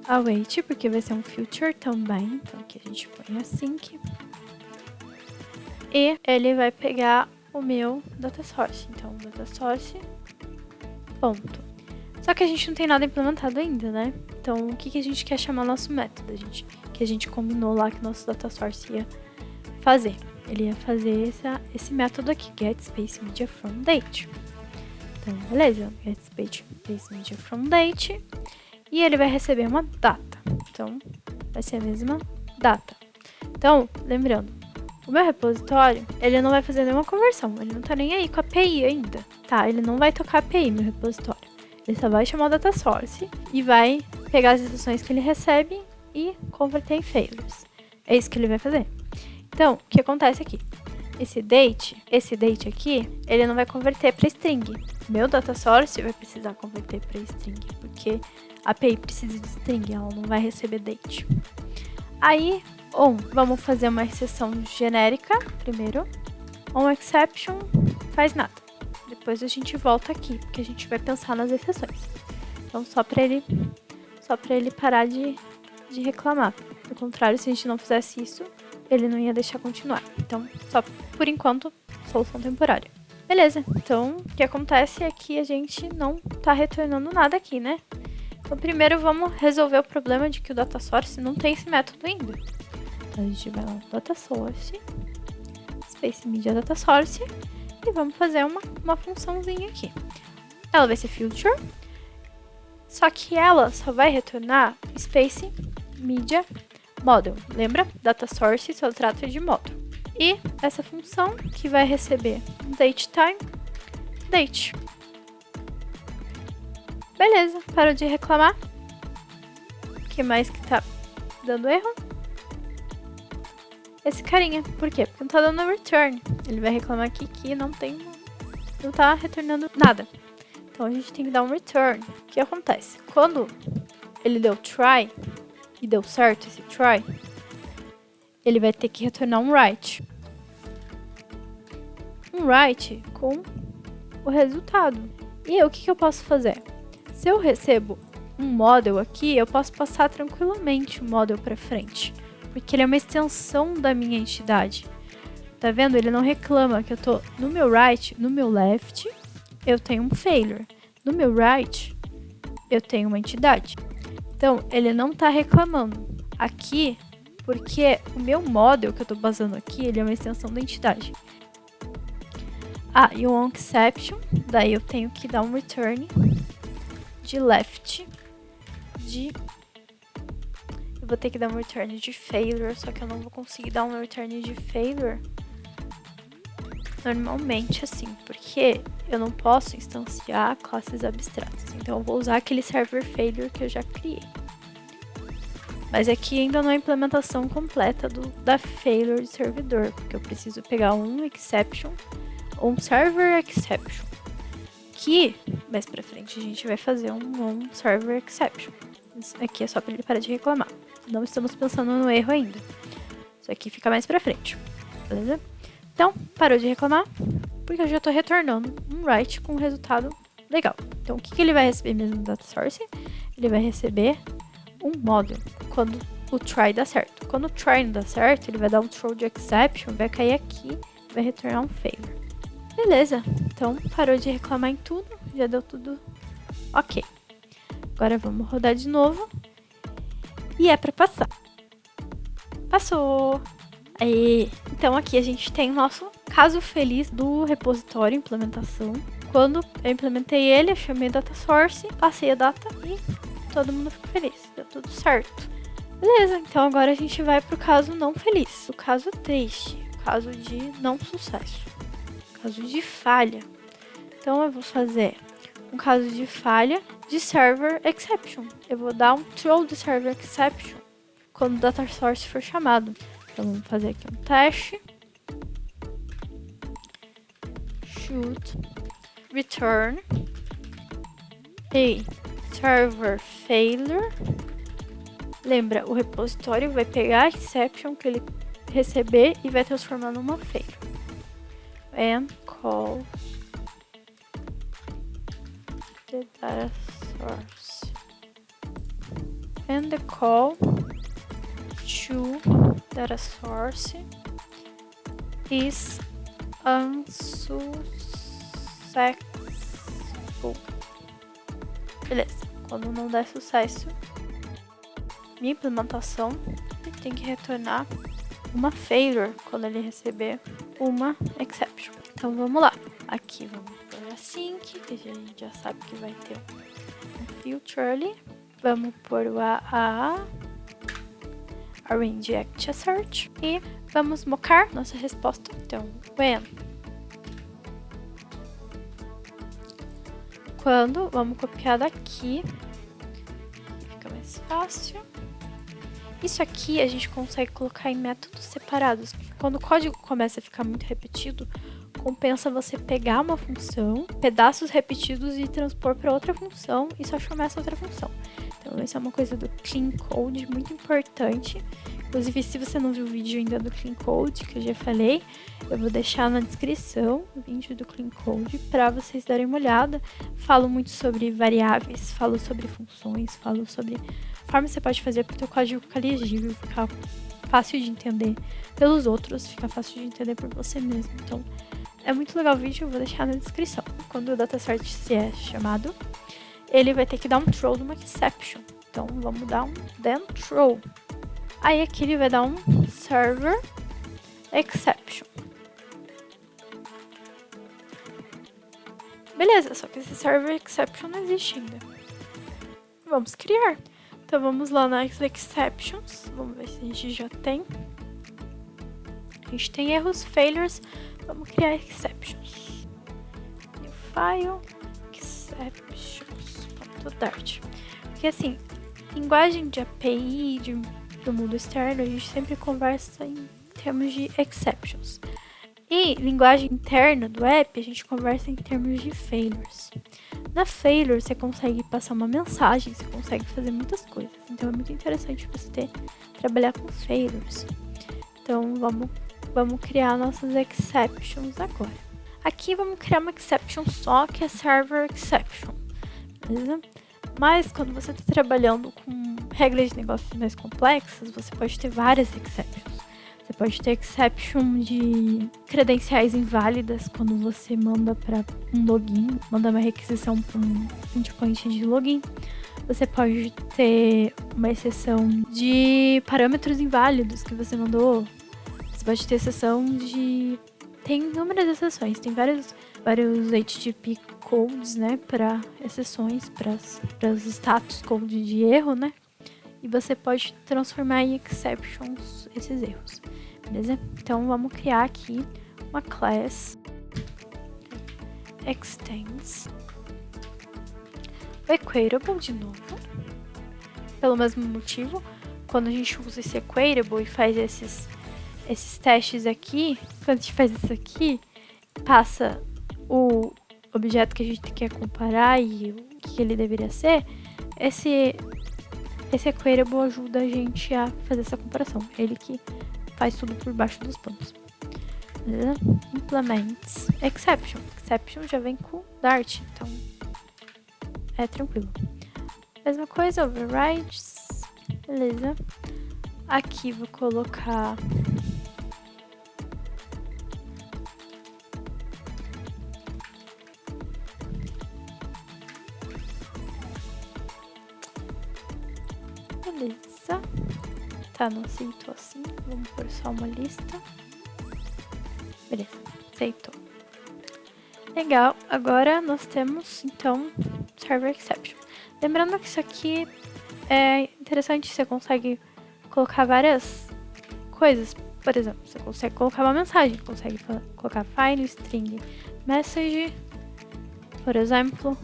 await, porque vai ser um future também. Então, aqui a gente põe async. E ele vai pegar o meu data source. Então, data source, ponto. Só que a gente não tem nada implementado ainda, né? Então, o que a gente quer chamar nosso método? Que a gente combinou lá que nosso data source ia fazer. Ele ia fazer esse método aqui, getSpaceMedia from date. Então, beleza, getSpaceMedia from date. E ele vai receber uma data. Então, vai ser a mesma data. Então, lembrando, o meu repositório, ele não vai fazer nenhuma conversão. Ele não tá nem aí com a API ainda. Tá, ele não vai tocar a API, meu repositório. Ele só vai chamar o data source e vai pegar as exceções que ele recebe e converter em failures. É isso que ele vai fazer. Então, o que acontece aqui? esse date aqui, ele não vai converter para string. Meu data source vai precisar converter para string, porque a API precisa de string, ela não vai receber date. Aí, vamos fazer uma exceção genérica primeiro. OnException faz nada. Depois a gente volta aqui, porque a gente vai pensar nas exceções. Então, só para ele parar de reclamar. Do contrário, se a gente não fizesse isso, ele não ia deixar continuar. Então, só por enquanto, solução temporária. Beleza, então o que acontece é que a gente não tá retornando nada aqui, né? Então, primeiro vamos resolver o problema de que o data source não tem esse método ainda. Então, a gente vai lá no data source, space media data source, e vamos fazer uma funçãozinha aqui. Ela vai ser future, só que ela só vai retornar space media model. Lembra? Data source só trata de model. E essa função que vai receber datetime, date. Beleza, parou de reclamar. O que mais que tá dando erro? Esse carinha. Por quê? Porque não tá dando return. Ele vai reclamar aqui que não tá retornando nada. Então a gente tem que dar um return. O que acontece? Quando ele deu try e deu certo esse try, ele vai ter que retornar um write. Um write com o resultado. E o que eu posso fazer? Se eu recebo um model aqui, eu posso passar tranquilamente o model para frente, porque ele é uma extensão da minha entidade. Tá vendo? Ele não reclama que eu tô no meu right, no meu left, eu tenho um failure. No meu right, eu tenho uma entidade. Então, ele não tá reclamando aqui, porque o meu model que eu tô basando aqui, ele é uma extensão da entidade. E o onException, daí eu tenho que dar um return de left, eu vou ter que dar um return de failure, só que eu não vou conseguir dar um return de failure normalmente assim, porque eu não posso instanciar classes abstratas. Então eu vou usar aquele server failure que eu já criei. Mas aqui ainda não é a implementação completa da failure de servidor, porque eu preciso pegar um exception, um server exception, que mais pra frente a gente vai fazer um server exception. Isso aqui é só para ele parar de reclamar. Não estamos pensando no erro ainda. Isso aqui fica mais pra frente, beleza? Então, parou de reclamar, porque eu já estou retornando um write com um resultado legal. Então, o que ele vai receber mesmo no data source? Ele vai receber um model quando o try dá certo. Quando o try não dá certo, ele vai dar um throw de exception, vai cair aqui e vai retornar um failure. Beleza, então parou de reclamar em tudo, já deu tudo ok. Agora vamos rodar de novo e é para passar. Passou! Aí, então aqui a gente tem o nosso caso feliz do repositório implementação. Quando eu implementei ele, eu chamei data source, passei a data e todo mundo ficou feliz, deu tudo certo. Beleza, então agora a gente vai pro caso não feliz, o caso triste, o caso de não sucesso, o caso de falha. Então eu vou fazer um caso de falha de server exception. Eu vou dar um throw de server exception quando o data source for chamado. Então vamos fazer aqui um teste. Should return a server failure. Lembra, o repositório vai pegar a exception que ele receber e vai transformar numa failure. And call the data source. And the call to data source is unsuccessful. Beleza, quando não der sucesso, minha implementação tem que retornar uma failure quando ele receber uma exception. Então vamos lá, aqui vamos pôr async, que a gente já sabe que vai ter um future ali. Vamos pôr o arrange act search e vamos mocar nossa resposta. Então, when, quando, vamos copiar daqui, fica mais fácil. Isso aqui a gente consegue colocar em métodos separados. Quando o código começa a ficar muito repetido, compensa você pegar uma função, pedaços repetidos e transpor para outra função e só chamar essa outra função. Então, isso é uma coisa do Clean Code muito importante. Inclusive, se você não viu o vídeo ainda do Clean Code, que eu já falei, eu vou deixar na descrição o vídeo do Clean Code para vocês darem uma olhada. Falo muito sobre variáveis, falo sobre funções, falo sobre forma que você pode fazer para o teu código ficar legível, ficar fácil de entender pelos outros, ficar fácil de entender por você mesmo. Então, é muito legal o vídeo, eu vou deixar na descrição. Quando o datasort se é chamado, ele vai ter que dar um throw de uma exception. Então, vamos dar um then throw. Aí aqui ele vai dar um server exception. Beleza, só que esse server exception não existe ainda. Vamos criar. Então vamos lá nas exceptions. Vamos ver se a gente já tem. A gente tem erros, failures. Vamos criar exceptions. New file, exceptions.dart. Porque assim, linguagem de API, do mundo externo, a gente sempre conversa em termos de exceptions. E linguagem interna do app, a gente conversa em termos de failures. Na failure, você consegue passar uma mensagem, você consegue fazer muitas coisas. Então, é muito interessante você trabalhar com failures. Então, vamos criar nossas exceptions agora. Aqui, vamos criar uma exception só, que é server exception. Beleza? Mas, quando você está trabalhando com regras de negócios mais complexas, você pode ter várias exceptions. Você pode ter exception de credenciais inválidas quando você manda para um login, manda uma requisição para um endpoint de login. Você pode ter uma exceção de parâmetros inválidos que você mandou. Você pode ter exceção de... Tem inúmeras exceções, tem vários HTTP codes, né, para exceções, para os status code de erro, né? E você pode transformar em exceptions esses erros, beleza? Então, vamos criar aqui uma class extends o equatable de novo. Pelo mesmo motivo, quando a gente usa esse equatable e faz esses testes aqui, quando a gente faz isso aqui, passa o objeto que a gente quer comparar e o que ele deveria ser, esse equatable ajuda a gente a fazer essa comparação. Ele que faz tudo por baixo dos panos. Beleza? Implements exception. Exception já vem com Dart, então é tranquilo. Mesma coisa, overrides. Beleza. Aqui vou colocar beleza. Tá, não aceitou assim. Vamos pôr só uma lista. Beleza, aceitou. Legal, agora nós temos, então, server exception. Lembrando que isso aqui é interessante, você consegue colocar várias coisas. Por exemplo, você consegue colocar uma mensagem, consegue colocar file, string, message, por exemplo.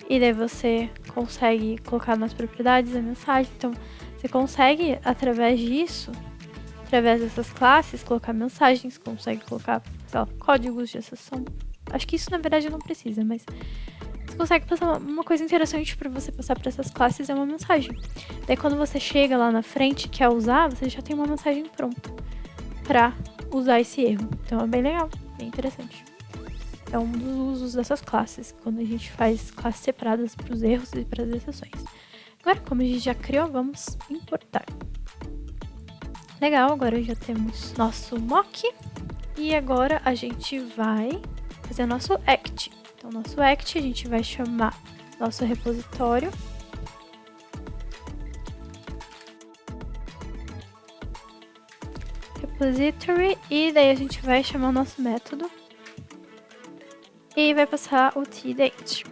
E daí você consegue colocar nas propriedades da mensagem. Então, você consegue, através disso, através dessas classes, colocar mensagens, consegue colocar, sei lá, códigos de exceção. Acho que isso, na verdade, não precisa, mas você consegue passar uma coisa interessante para você passar para essas classes é uma mensagem. Daí, quando você chega lá na frente e quer usar, você já tem uma mensagem pronta para usar esse erro. Então, é bem legal, bem interessante. É um dos usos dessas classes, quando a gente faz classes separadas para os erros e para as exceções. Agora, como a gente já criou, vamos importar. Legal, agora já temos nosso mock. E agora a gente vai fazer nosso act. Então, nosso act a gente vai chamar nosso repositório. Repository. E daí a gente vai chamar o nosso método. E vai passar o tdate.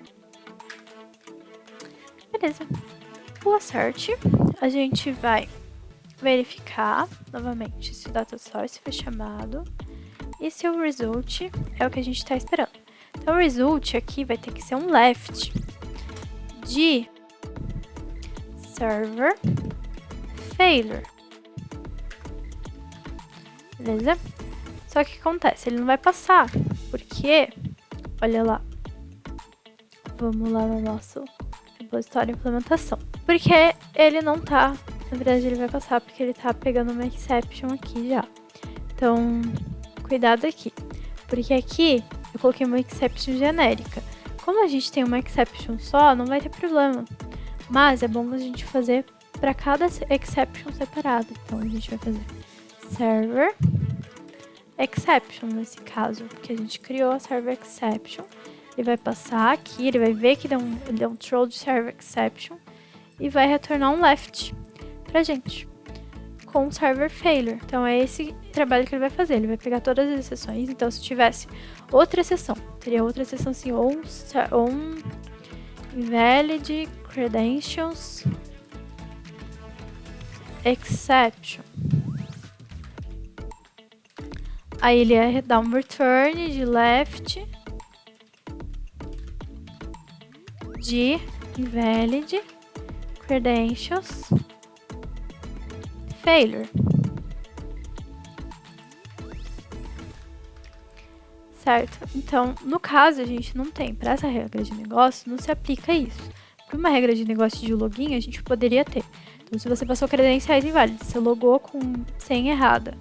Beleza. O assert, a gente vai verificar novamente se o data source foi chamado e se o result é o que a gente está esperando. Então, o result aqui vai ter que ser um left de server failure. Beleza? Só que o que acontece? Ele não vai passar, porque, olha lá, vamos lá no nosso repositório de implementação. Porque ele não tá, na verdade ele vai passar porque ele tá pegando uma exception aqui já. Então, cuidado aqui, porque aqui eu coloquei uma exception genérica. Como a gente tem uma exception só, não vai ter problema, mas é bom a gente fazer para cada exception separado. Então, a gente vai fazer server exception nesse caso, porque a gente criou a server exception. Ele vai passar aqui, ele vai ver que deu um throw de server exception e vai retornar um left pra gente com server failure. Então é esse trabalho que ele vai fazer. Ele vai pegar todas as exceções. Então se tivesse outra exceção, teria outra exceção assim, ou um invalid credentials exception. Aí ele ia dar um return de left de invalid credentials failure. Certo? Então, no caso, a gente não tem, para essa regra de negócio, não se aplica isso. Para uma regra de negócio de login, a gente poderia ter. Então, se você passou credenciais inválidas, você logou com senha errada,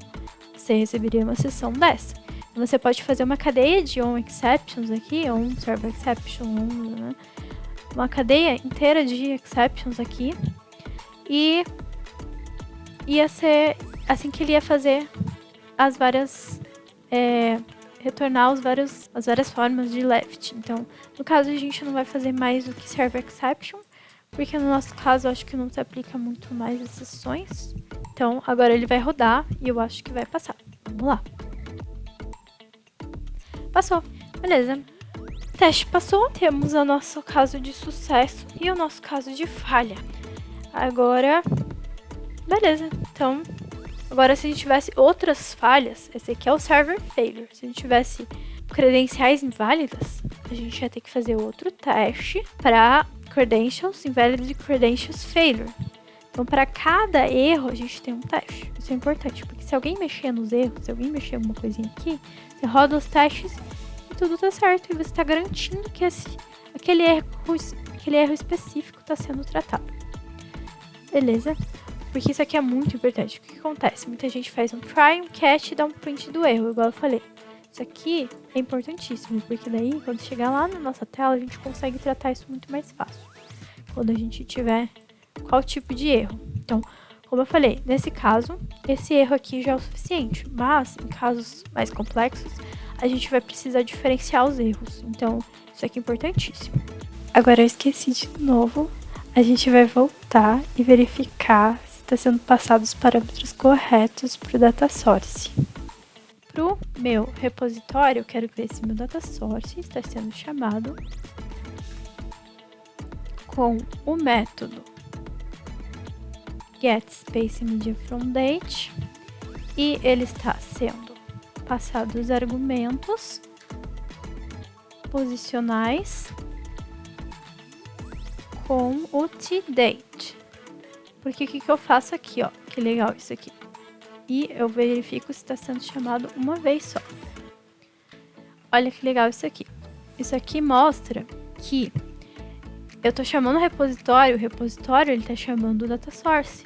você receberia uma sessão dessa. Então, você pode fazer uma cadeia de on exceptions aqui, on server exception, né? Uma cadeia inteira de exceptions aqui, e ia ser assim que ele ia fazer as várias retornar as várias formas de left. Então, no caso, a gente não vai fazer mais do que server exception, porque no nosso caso, eu acho que não se aplica muito mais exceções. Então, agora ele vai rodar e eu acho que vai passar. Vamos lá. Passou. Beleza. O teste passou, temos o nosso caso de sucesso e o nosso caso de falha. Agora, beleza. Então, agora se a gente tivesse outras falhas, esse aqui é o server failure. Se a gente tivesse credenciais inválidas, a gente ia ter que fazer outro teste para credentials, invalid credentials failure. Então, para cada erro, a gente tem um teste. Isso é importante, porque se alguém mexer nos erros, se alguém mexer alguma coisinha aqui, você roda os testes e tudo tá certo. E você está garantindo que aquele erro específico está sendo tratado. Beleza? Porque isso aqui é muito importante. O que acontece? Muita gente faz um try, um catch e dá um print do erro, igual eu falei. Isso aqui é importantíssimo, porque daí, quando chegar lá na nossa tela, a gente consegue tratar isso muito mais fácil. Quando a gente tiver qual tipo de erro. Então, como eu falei, nesse caso, esse erro aqui já é o suficiente. Mas, em casos mais complexos, a gente vai precisar diferenciar os erros. Então, isso aqui é importantíssimo. Agora, eu esqueci de novo. A gente vai voltar e verificar se está sendo passados os parâmetros corretos para o data source. Para o meu repositório, eu quero ver se meu data source está sendo chamado com o método getSpaceMediaFromDate e ele está sendo passado os argumentos posicionais com o tDate. Porque o que eu faço aqui, ó, que legal isso aqui. E eu verifico se está sendo chamado uma vez só. Olha que legal isso aqui. Isso aqui mostra que eu tô chamando o repositório ele tá chamando o data source.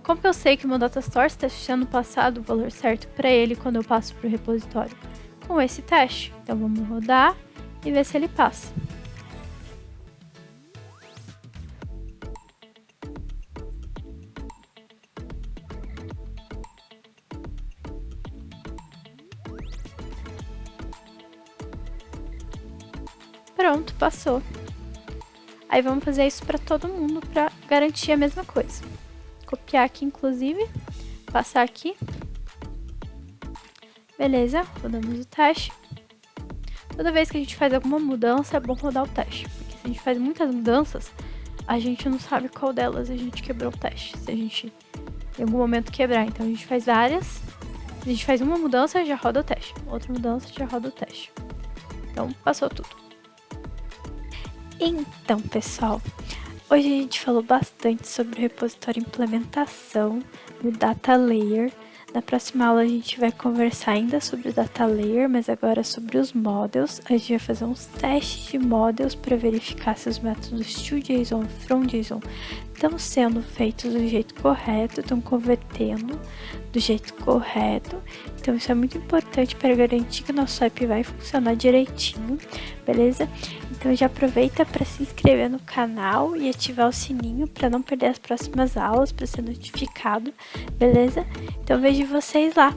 Como que eu sei que o meu data source está sendo passado o valor certo para ele quando eu passo para o repositório? Com esse teste. Então vamos rodar e ver se ele passa. Pronto, passou. Aí vamos fazer isso para todo mundo para garantir a mesma coisa. Copiar aqui, inclusive, passar aqui. Beleza, rodamos o teste. Toda vez que a gente faz alguma mudança, é bom rodar o teste. Porque se a gente faz muitas mudanças, a gente não sabe qual delas a gente quebrou o teste. Se a gente, em algum momento, quebrar. Então, a gente faz várias. Se a gente faz uma mudança, já roda o teste. Outra mudança, já roda o teste. Então, passou tudo. Então, pessoal, Hoje a gente falou bastante sobre o repositório implementação do Data Layer. Na próxima aula a gente vai conversar ainda sobre o Data Layer, mas agora sobre os models. A gente vai fazer uns testes de models para verificar se os métodos toJSON e fromJSON estão sendo feitos do jeito correto, estão convertendo do jeito correto. Então isso é muito importante para garantir que o nosso app vai funcionar direitinho, beleza? Então já aproveita para se inscrever no canal e ativar o sininho para não perder as próximas aulas, para ser notificado, beleza? Então vejo vocês lá!